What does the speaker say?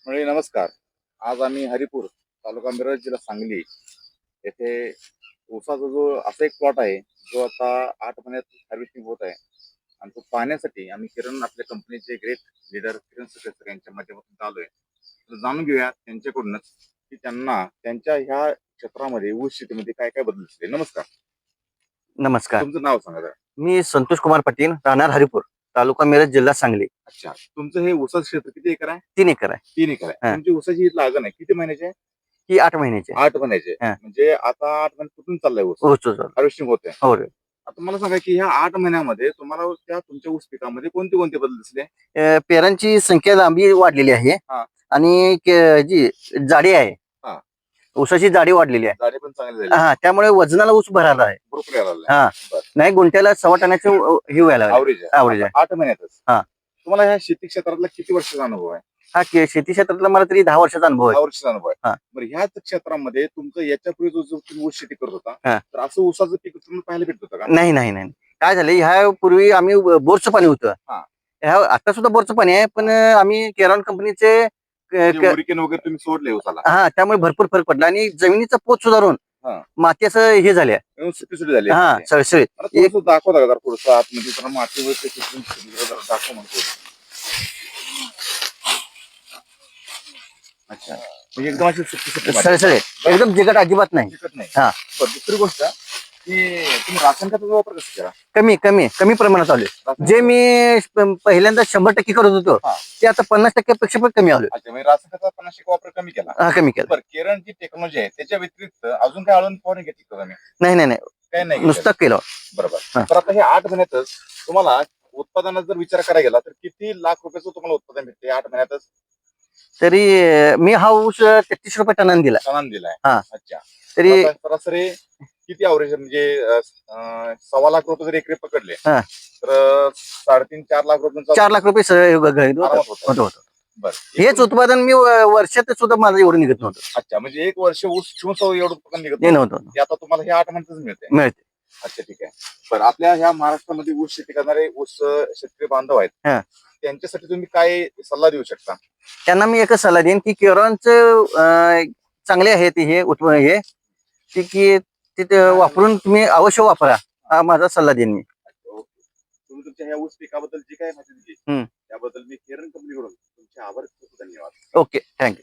मंडळी नमस्कार. आज आम्ही हरिपूर तालुका मिरज जिल्हा सांगली येथे ऊसाचा जो असा एक प्लॉट आहे जो आता 8 महिन्यात हार्वेस्टिंग होत आहे आणि तो पाहण्यासाठी आम्ही किरण आपल्या कंपनीचे ग्रेट लीडर किरण सर यांच्या माध्यमातून आलोय. तर जाणून घेऊया त्यांच्याकडूनच की त्यांना त्यांच्या ह्या क्षेत्रामध्ये ऊस शेतीमध्ये काय काय बदल दिसले. नमस्कार, नमस्कार. तुमचं नाव सांगा जरा. मी संतोष कुमार पाटील, राहणार हरिपूर, तालुका मिरज, जिल्हा सांगली. अच्छा, तुमचं हे ऊसाचं क्षेत्र किती एकर आहे? 3 एकर आहे. 3 एकर आहे. हा. तुमची ऊसाची ही लागण आहे किती महिन्याची आहे? ही 8 महिन्याची आहे. 8 महिन्याचे. हा. म्हणजे आता 8 महिने कुठून चाललाय ऊस ऊस चालू. हार्वेस्टिंग होते? हो. आता मला सांगा की ह्या 8 महिन्यामध्ये तुम्हाला त्या तुमच्या ऊस पिकामध्ये कोणते कोणते बदल दिसले? पेरांची संख्या, लांबी वाढलेली आहे हा. आणि जी जाडी आहे, हा. ऊसाची जाडी वाढलेली आहे. जाडी पण चांगली झाली, हा, त्यामुळे वजनाला ऊस भरायला आहे. भरपूर यायला लागलाय. हा. बरं. नाही, गुंठ्याला 1.25 टनाचे हे व्हायला लागले. Average आहे. Average आहे. 8 महिन्यातच. हा. तुम्हाला ह्या शेती क्षेत्रातला किती वर्षाचा अनुभव आहे? हा, शेती क्षेत्रातला मला तरी 10 वर्षाचा अनुभव 10 आहे. वर्षाचा अनुभव आहे. हा. बरं, ह्याच क्षेत्रामध्ये तुमचं याच्यापूर्वी जो तुम्ही ऊस शेती करत होता, हा. तर असं ऊसाचं पीक तुम्हाला पाहायला भेटत होतं का? नाही नाही नाही. काय झालं, ह्या पूर्वी आम्ही बोरचं पाणी होतं. हा. ह्या आता सुद्धा बोरचं पाणी आहे, पण आम्ही केरॉन कंपनीचे म्हणजे उरिकेन वगैरे तुम्ही सोडले ऊसाला? हा, त्यामुळे भरपूर फरक पडला आणि जमिनीचा पोत सुधारून हा. माती असं हे झाल्या. सुटी झाली. हा, सळसळीत. एक दाखवता का जरा पुढचं आतमध्ये जरा मातीवर ते दाखव म्हणतो. अच्छा, म्हणजे एकदम अशी सुटी सळसळीत, एकदम जिगट अजिबात नाही. नाही. हा. पण दुसरी गोष्ट की तुम्ही रासायनिक खताचा वापर कसा केला? कमी प्रमाणात आले. जे मी पहिल्यांदा 100% करत होतो, हा. ते आता 50% पेक्षा पण कमी आलो. अच्छा, म्हणजे रासायनिक खताचा 50% वापर कमी केला. हा, कमी केला. बरं, केरन जी टेक्नॉलॉजी आहे त्याच्या व्यतिरिक्त अजून काय आळून फवारणी घेतली का तुम्ही? नाही, काय नाही, नुसतं केलं. बरोबर. हा. तर आता हे 8 महिन्यातच तुम्हाला उत्पादनाचा जर विचार करायला गेला तर किती लाख रुपयाचं तुम्हाला उत्पादन भेटते 8 महिन्यातच? तरी मी हा ऊस 33 रुपये टनाने दिला. टनाने दिलाय. हा. अच्छा, तरी आता सरासरी किती अवरेज म्हणजे 1.25 लाख रुपये जर एकरी पकडले हा. तर 3.5-4 लाख रुपयांचा 4 लाख रुपये आरामात होतं. होतं. बरं, हेच उत्पादन मी वर्षात सुद्धा माझं एवढं निघत नव्हतं. अच्छा, म्हणजे एक वर्ष ऊस ठेवून एवढं उत्पादन निघत हे नव्हतं. नव्हतं. ते आता तुम्हाला हे 8 महिन्यातच मिळते. अच्छा, ठीक आहे. बरं, आपल्या ह्या महाराष्ट्रामध्ये ऊस शेती करणारे ऊस शेतकरी बांधव आहेत, हा. त्यांच्यासाठी तुम्ही काय सल्ला देऊ शकता? त्यांना मी एकच सल्ला देईन की केरॉनचं चांगले आहे ते हे उत्पादन, हे की तिथे वापरून तुम्ही अवश्य वापरा, हा माझा सल्ला देईन मी. तुम्ही तुमच्या ह्या ऊस पिकाबद्दल जी काय माहिती दिली त्याबद्दल मी केरन कंपनीकडून तुमचे आभार. धन्यवाद. Okay, thank you.